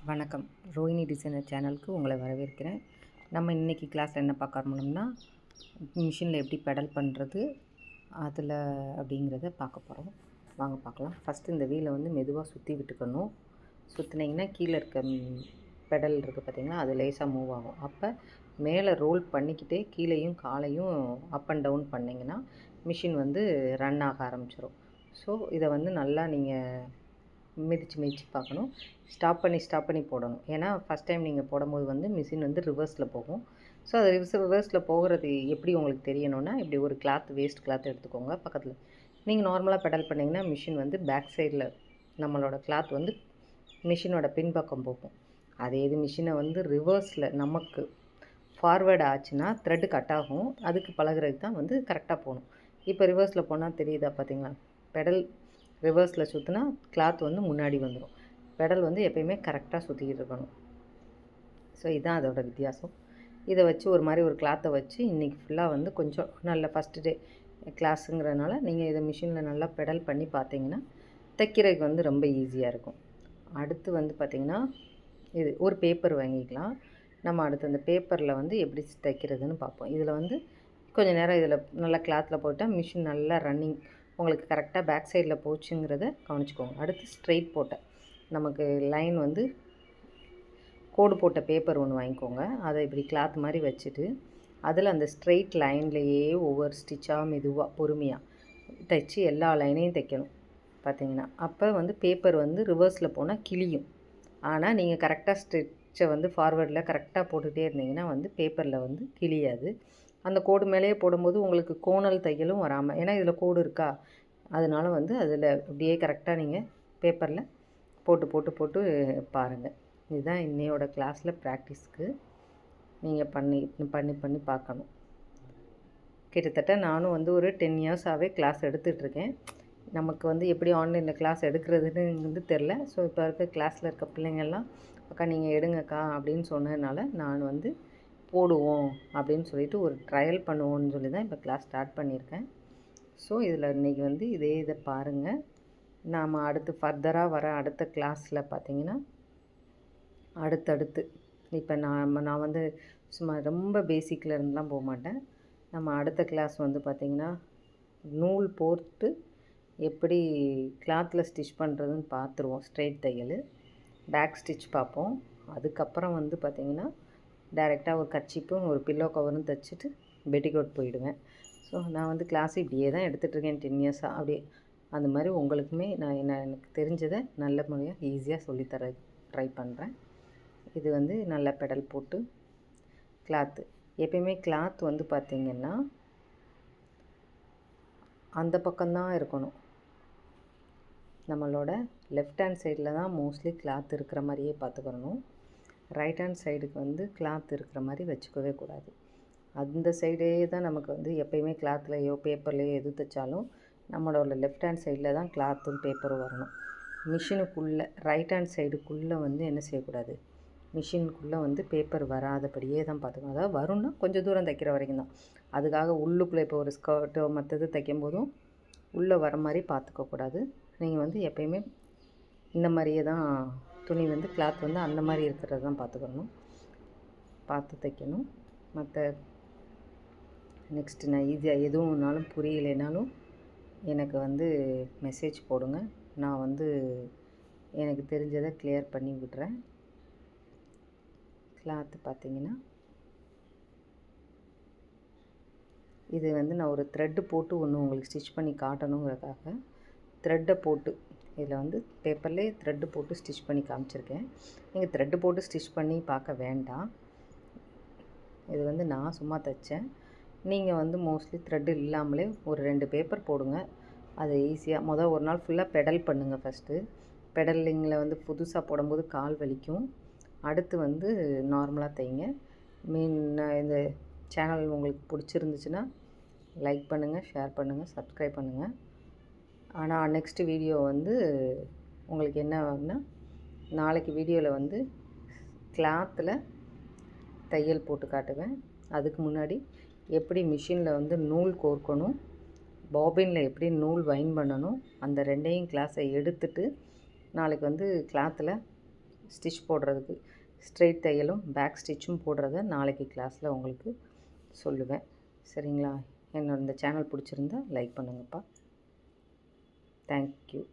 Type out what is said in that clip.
வணக்கம். ரோஹிணி டிசைனர் சேனலுக்கு உங்களை வரவேற்கிறேன். நம்ம இன்றைக்கி கிளாஸில் என்ன பார்க்கணும்னா, மிஷினில் எப்படி பெடல் பண்ணுறது அதில் அப்படிங்கிறத பார்க்க போகிறோம். வாங்க பார்க்கலாம். ஃபஸ்ட்டு இந்த வீலை வந்து மெதுவாக சுற்றி விட்டுக்கணும். சுற்றினீங்கன்னா கீழே இருக்க பெடல் இருக்குது பார்த்திங்கன்னா, அது லேசாக மூவ் ஆகும். அப்போ மேலே ரோல் பண்ணிக்கிட்டே கீழேயும் காலையும் அப் அண்ட் டவுன் பண்ணிங்கன்னா மிஷின் வந்து ரன் ஆக ஆரம்பிச்சிடும். ஸோ இதை வந்து நல்லா நீங்கள் மிதித்து பார்க்கணும். ஸ்டாப் பண்ணி போடணும். ஏன்னா ஃபஸ்ட் டைம் நீங்கள் போடும்போது வந்து மிஷின் வந்து ரிவர்ஸில் போகும். ஸோ அது ரிவர்ஸில் போகிறது எப்படி உங்களுக்கு தெரியணும்னா, இப்படி ஒரு வேஸ்ட் கிளாத் எடுத்துக்கோங்க. பக்கத்தில் நீங்கள் நார்மலாக பெடல் பண்ணிங்கன்னா மிஷின் வந்து பேக் சைடில் நம்மளோட கிளாத் வந்து மிஷினோட பின்பக்கம் போகும். அதே இது மிஷினை வந்து ரிவர்ஸில் நமக்கு ஃபார்வேர்டு ஆச்சுன்னா த்ரெட்டு கட் ஆகும். அதுக்கு பழகிறதுக்கு தான் வந்து கரெக்டாக போகணும். இப்போ ரிவர்ஸில் போனால் தெரியுதா பார்த்தீங்களா? பெடல் ரிவர்ஸில் சுற்றினா கிளாத் வந்து முன்னாடி வந்துடும். பெடல் வந்து எப்பயுமே கரெக்டாக சுற்றிக்கிட்டு இருக்கணும். ஸோ இதுதான் அதோட வித்தியாசம். இதை வச்சு ஒரு மாதிரி ஒரு கிளாத்தை வச்சு இன்றைக்கி ஃபுல்லாக வந்து கொஞ்சம் நல்ல ஃபஸ்ட்டு டே கிளாஸுங்கிறதுனால நீங்கள் இதை மிஷினில் நல்லா பெடல் பண்ணி பார்த்தீங்கன்னா தைக்கிறதுக்கு வந்து ரொம்ப ஈஸியாக இருக்கும். அடுத்து வந்து பார்த்திங்கன்னா இது ஒரு பேப்பர் வாங்கிக்கலாம். நம்ம அடுத்து அந்த பேப்பரில் வந்து எப்படி தைக்கிறதுன்னு பார்ப்போம். இதில் வந்து கொஞ்சம் நேரம் இதில் நல்லா கிளாத்தில் போட்டால் மிஷின் நல்லா ரன்னிங் உங்களுக்கு கரெக்டாக பேக் சைடில் போச்சுங்கிறத கவனிச்சிக்கோங்க. அடுத்து ஸ்ட்ரெயிட் போட்ட நமக்கு லைன் வந்து கோடு போட்ட பேப்பர் ஒன்று வாங்கிக்கோங்க. அதை இப்படி கிளாத் மாதிரி வச்சுட்டு அதில் அந்த ஸ்ட்ரெயிட் லைன்லேயே ஒவ்வொரு ஸ்டிச்சாக மெதுவாக பொறுமையாக தைச்சி எல்லா லைனையும் தைக்கணும். பார்த்தீங்கன்னா அப்போ வந்து பேப்பர் வந்து ரிவர்ஸில் போனால் கிழியும். ஆனால் நீங்கள் கரெக்டாக ஸ்டிச்சை வந்து ஃபார்வேர்டில் கரெக்டாக போட்டுகிட்டே இருந்தீங்கன்னா வந்து பேப்பரில் வந்து கிழியாது. அந்த கோடு மேலேயே போடும்போது உங்களுக்கு கோணல் தையலும் வராமல், ஏன்னா இதில் கோடு இருக்கா, அதனால் வந்து அதில் அப்படியே கரெக்டாக நீங்கள் பேப்பரில் போட்டு பாருங்கள். இதுதான் இன்னையோட கிளாஸில் ப்ராக்டிஸ்க்கு நீங்கள் பண்ணி பார்க்கணும். கிட்டத்தட்ட நானும் வந்து ஒரு 10 இயர்ஸாகவே கிளாஸ் எடுத்துகிட்ருக்கேன். நமக்கு வந்து எப்படி ஆன்லைனில் கிளாஸ் எடுக்கிறதுன்னு வந்து தெரில. ஸோ இப்போ இருக்க கிளாஸில் இருக்க பிள்ளைங்கள்லாம் அக்கா நீங்கள் எடுங்கக்கா அப்படின்னு சொன்னதுனால நான் வந்து போடுவோம் அப்படின்னு சொல்லிட்டு ஒரு ட்ரையல் பண்ணுவோன்னு சொல்லி தான் இப்போ கிளாஸ் ஸ்டார்ட் பண்ணியிருக்கேன். ஸோ இதில் இன்றைக்கி வந்து இதை பாருங்கள். நாம் அடுத்து ஃபர்தராக வர அடுத்த கிளாஸில் பார்த்திங்கன்னா அடுத்தடுத்து இப்போ நான் வந்து சும்மா ரொம்ப பேசிக்கில் இருந்துலாம் போக மாட்டேன். நம்ம அடுத்த கிளாஸ் வந்து பார்த்திங்கன்னா நூல் போட்டு எப்படி கிளாத்தில் ஸ்டிச் பண்ணுறதுன்னு பார்த்துருவோம். ஸ்ட்ரெயிட் தையல், பேக் ஸ்டிச் பார்ப்போம். அதுக்கப்புறம் வந்து பார்த்திங்கன்னா டைரெக்டாக ஒரு கர்ச்சீப்பும் ஒரு பில்லோ கவரும் தைச்சிட்டு பெட்டிகோட் போயிடுவேன். ஸோ நான் வந்து கிளாஸ் இப்படியே தான் எடுத்துகிட்ருக்கேன் 10 இயர்ஸாக. அப்படியே அந்த மாதிரி உங்களுக்குமே நான் எனக்கு தெரிஞ்சதை நல்ல முறையாக ஈஸியாக சொல்லித்தர ட்ரை பண்ணுறேன். இது வந்து நல்ல பெடல் போட்டு கிளாத்து எப்பயுமே கிளாத் வந்து பார்த்திங்கன்னா அந்த பக்கம்தான் இருக்கணும். நம்மளோட லெஃப்ட் ஹேண்ட் சைடில் தான் மோஸ்ட்லி கிளாத் இருக்கிற மாதிரியே பார்த்துக்கிறணும். ரைட் ஹேண்ட் சைடுக்கு வந்து கிளாத் இருக்கிற மாதிரி வச்சுக்கவே கூடாது. அந்த சைடே தான் நமக்கு வந்து எப்பயுமே கிளாத்லையோ பேப்பர்லையோ எது தைச்சாலும் நம்மளோட லெஃப்ட் ஹேண்ட் சைடில் தான் கிளாத்தும் பேப்பரும் வரணும். மிஷினுக்குள்ளே ரைட் ஹேண்ட் சைடுக்குள்ளே வந்து என்ன செய்யக்கூடாது, மிஷினுக்குள்ளே வந்து பேப்பர் வராதபடியே தான் பார்த்துக்கணும். அதாவது வரும்னா கொஞ்சம் தூரம் தைக்கிற வரைக்கும் தான். அதுக்காக உள்ளுக்குள்ளே இப்போ ஒரு ஸ்கர்ட்டோ மற்றது தைக்கும் போதும் உள்ளே வர மாதிரி பார்த்துக்கக்கூடாது. நீங்கள் வந்து எப்பயுமே இந்த மாதிரியே தான் துணி வந்து கிளாத் வந்து அந்த மாதிரி இருக்கிறது தான் பார்த்து தைக்கணும். மற்ற நெக்ஸ்ட்டு நான் ஈஸியாக எதுவும்னாலும் புரியலைனாலும் எனக்கு வந்து மெசேஜ் போடுங்க. நான் வந்து எனக்கு தெரிஞ்சதை கிளியர் பண்ணி விடுறேன். கிளாத்து பார்த்திங்கன்னா இது வந்து நான் ஒரு த்ரெட்டு போட்டு ஒன்று உங்களுக்கு ஸ்டிச் பண்ணி காட்டணுங்கிறதுக்காக த்ரெட்டை போட்டு இதில் வந்து பேப்பர்லேயே த்ரெட்டு போட்டு ஸ்டிச் பண்ணி காமிச்சிருக்கேன். நீங்கள் த்ரெட்டு போட்டு ஸ்டிச் பண்ணி பார்க்க வேண்டாம். இது வந்து நான் சும்மா தைச்சேன். நீங்கள் வந்து மோஸ்ட்லி த்ரெட்டு இல்லாமலே ஒரு 2 பேப்பர் போடுங்க. அது ஈஸியாக ஒரு நாள் ஃபுல்லாக பெடல் பண்ணுங்கள். ஃபஸ்ட்டு பெடலிங்கில் வந்து புதுசாக போடும்போது கால் வலிக்கும். அடுத்து வந்து நார்மலாக தைங்க. இந்த சேனல் உங்களுக்கு பிடிச்சிருந்துச்சுன்னா லைக் பண்ணுங்கள், ஷேர் பண்ணுங்கள், சப்ஸ்கிரைப் பண்ணுங்கள். ஆனால் நெக்ஸ்ட் வீடியோ வந்து உங்களுக்கு என்ன ஆகுனா, நாளைக்கு வீடியோவில் வந்து கிளாத்தில் தையல் போட்டு காட்டுவேன். அதுக்கு முன்னாடி எப்படி மிஷினில் வந்து நூல் கோர்க்கணும், பாபினில் எப்படி நூல் வைண்ட் பண்ணணும், அந்த 2யும் கிளாஸை எடுத்துட்டு நாளைக்கு வந்து கிளாத்தில் ஸ்டிச் போடுறதுக்கு ஸ்ட்ரெயிட் தையலும் பேக் ஸ்டிச்சும் போடுறத நாளைக்கு கிளாஸில் உங்களுக்கு சொல்லுவேன். சரிங்களா? என்னோட இந்த சேனல் பிடிச்சிருந்தா லைக் பண்ணுங்கப்பா. தேங்க்யூ.